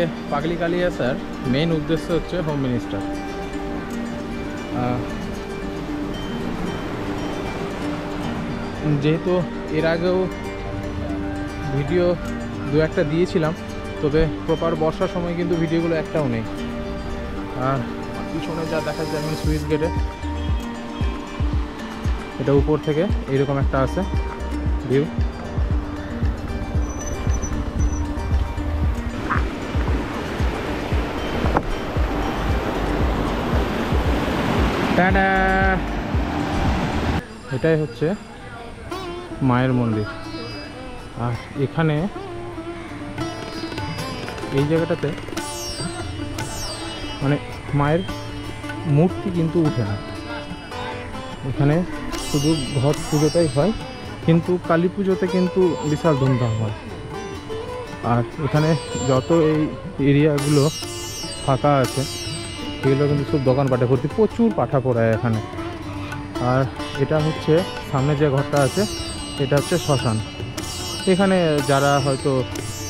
আজকে পাগলি কালী আসার মেইন উদ্দেশ্য হচ্ছে হোম মিনিস্টার। যেহেতু এর আগেও ভিডিও দু একটা দিয়েছিলাম, তবে প্রপার বর্ষার সময় কিন্তু ভিডিওগুলো একটাও নেই। আর পিছনে যা দেখা যায় আমি সুইচ গেটে, এটা উপর থেকে এইরকম একটা আছে ভিউ। এটাই হচ্ছে মায়ের মন্দির। আর এখানে এই জায়গাটাতে মানে মায়ের মূর্তি কিন্তু উঠে না, এখানে শুধু ঘট পুজোটাই হয়, কিন্তু কালী পুজোতে কিন্তু বিশাল ধুমধাম হয়। আর এখানে যত এই এরিয়াগুলো ফাঁকা আছে এগুলো কিন্তু সব দোকানপাটে ভর্তি, প্রচুর পাঠা পড়ায় এখানে। আর এটা হচ্ছে সামনে যে ঘরটা আছে এটা হচ্ছে শ্মশান। এখানে যারা হয়তো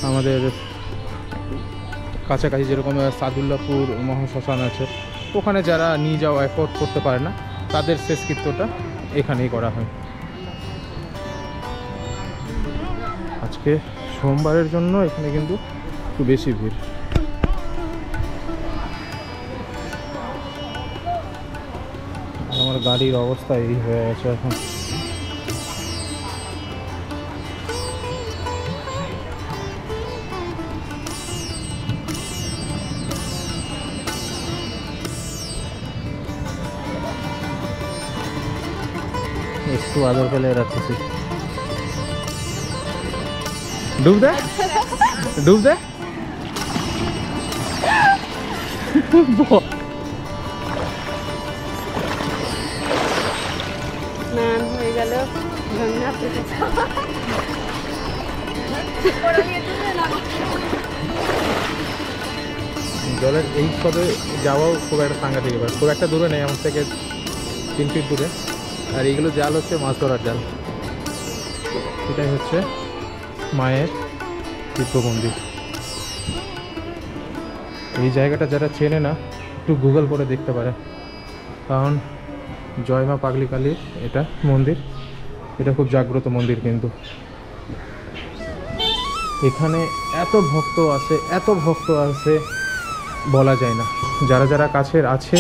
আমাদের কাছাকাছি যেরকম সাদুল্লাপুর মহাশ্মশান আছে, ওখানে যারা নিয়ে যাওয়া এফোর্ড করতে পারে না, তাদের শেষকৃত্যটা এখানেই করা হয়। আজকে সোমবারের জন্য এখানে কিন্তু একটু বেশি ভিড়। আমার গাড়ির অবস্থা এই হয়ে গেছে এখন। একটু আদর পেলে রাখতেছি। ডুব দে, ডুব দে। স্নান হয়ে গেল, জলের এই সবে যাওয়াও খুব একটা সাংঘাতিক ব্যাপার, খুব একটা দূরে নেই, আমার থেকে 3 ফিট দূরে। আর এইগুলো জাল হচ্ছে মাছ ধরার জাল। এটাই হচ্ছে মায়ের দিব্য মন্দির। এই জায়গাটা যারা চেনে না একটু গুগল করে দেখতে পারে, কারণ জয় মা পাগলি কালীর এটা মন্দির, এটা খুব জাগ্রত মন্দির। কিন্তু এখানে এত ভক্ত আছে, এত ভক্ত আছে বলা যায় না। যারা যারা কাছের আছে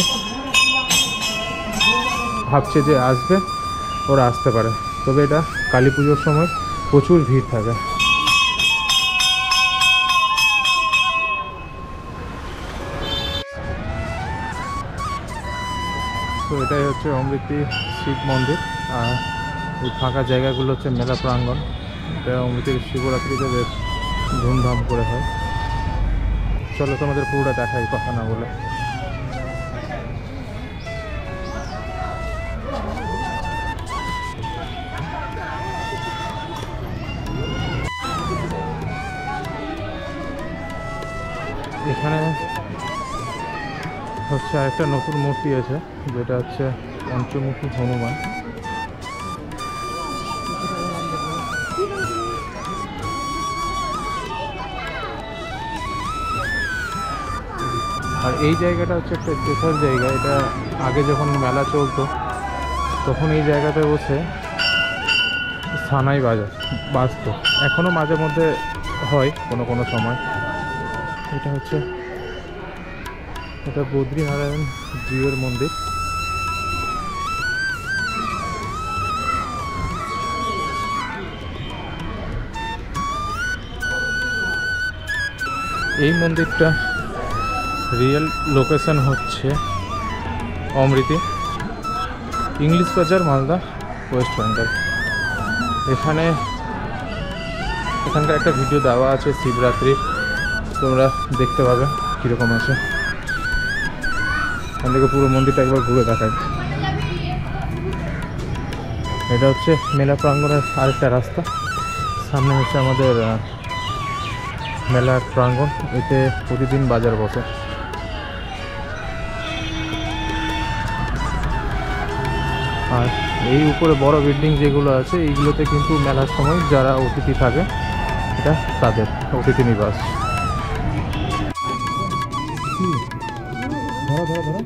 ভাবছে যে আসবে, ওরা আসতে পারে, তবে এটা কালী পুজোর সময় প্রচুর ভিড় থাকে। তো এটাই হচ্ছে অমৃতি শিব মন্দির। আর এই ফাঁকা জায়গাগুলো হচ্ছে মেলা প্রাঙ্গণ। এটা অমৃতির শিবরাত্রিতে বেশ ধুমধাম করে হয়। চলো তোমাদের পুরোটা দেখাই কথা না বলে। এখানে হচ্ছে আরেকটা নতুন মূর্তি আছে, যেটা হচ্ছে পঞ্চমুখী হনুমান। আর এই জায়গাটা হচ্ছে একটা স্পেশাল জায়গা। এটা আগে যখন মেলা চলতো তখন এই জায়গাতে বসে সানাই বাজতো, এখনও মাঝে মধ্যে হয় কোনো কোনো সময়। এটা হচ্ছে এটা বদ্রীনারায়ণ জিউর মন্দির। এই মন্দিরটা রিয়েল লোকেশন হচ্ছে অমৃতি, ইংলিশ বাজার, মালদা, ওয়েস্ট বেঙ্গল। এখানকার একটা ভিডিও দেওয়া আছে শিবরাত্রির, তোমরা দেখতে পাবে কীরকম আছে। এখান থেকে পুরো মন্দিরটা একবার ঘুরে দেখায়। এটা হচ্ছে মেলা প্রাঙ্গণের আরেকটা রাস্তা। সামনে হচ্ছে আমাদের মেলার প্রাঙ্গণ, এতে প্রতিদিন বাজার বসে। আর এই উপরে বড় বিল্ডিং যেগুলো আছে এইগুলোতে কিন্তু মেলার সময় যারা অতিথি থাকে এটা তাদের অতিথি নিবাস। ধরো ধরো ধরো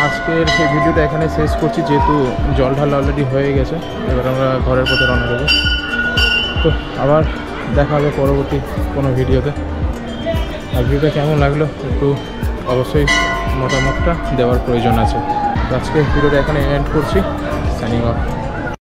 আজকের সেই ভিডিওটা এখানে শেষ করছি, যেহেতু জল ঢালা অলরেডি হয়ে গেছে। এবার আমরা ঘরের পথে রওনা দেবো। তো আবার দেখা হবে পরবর্তী কোনো ভিডিওতে। আর ভিডিওটা কেমন লাগলো একটু অবশ্যই মতামতটা দেওয়ার প্রয়োজন আছে। তো আজকে ভিডিওটা এখানে এন্ড করছি। Signing off.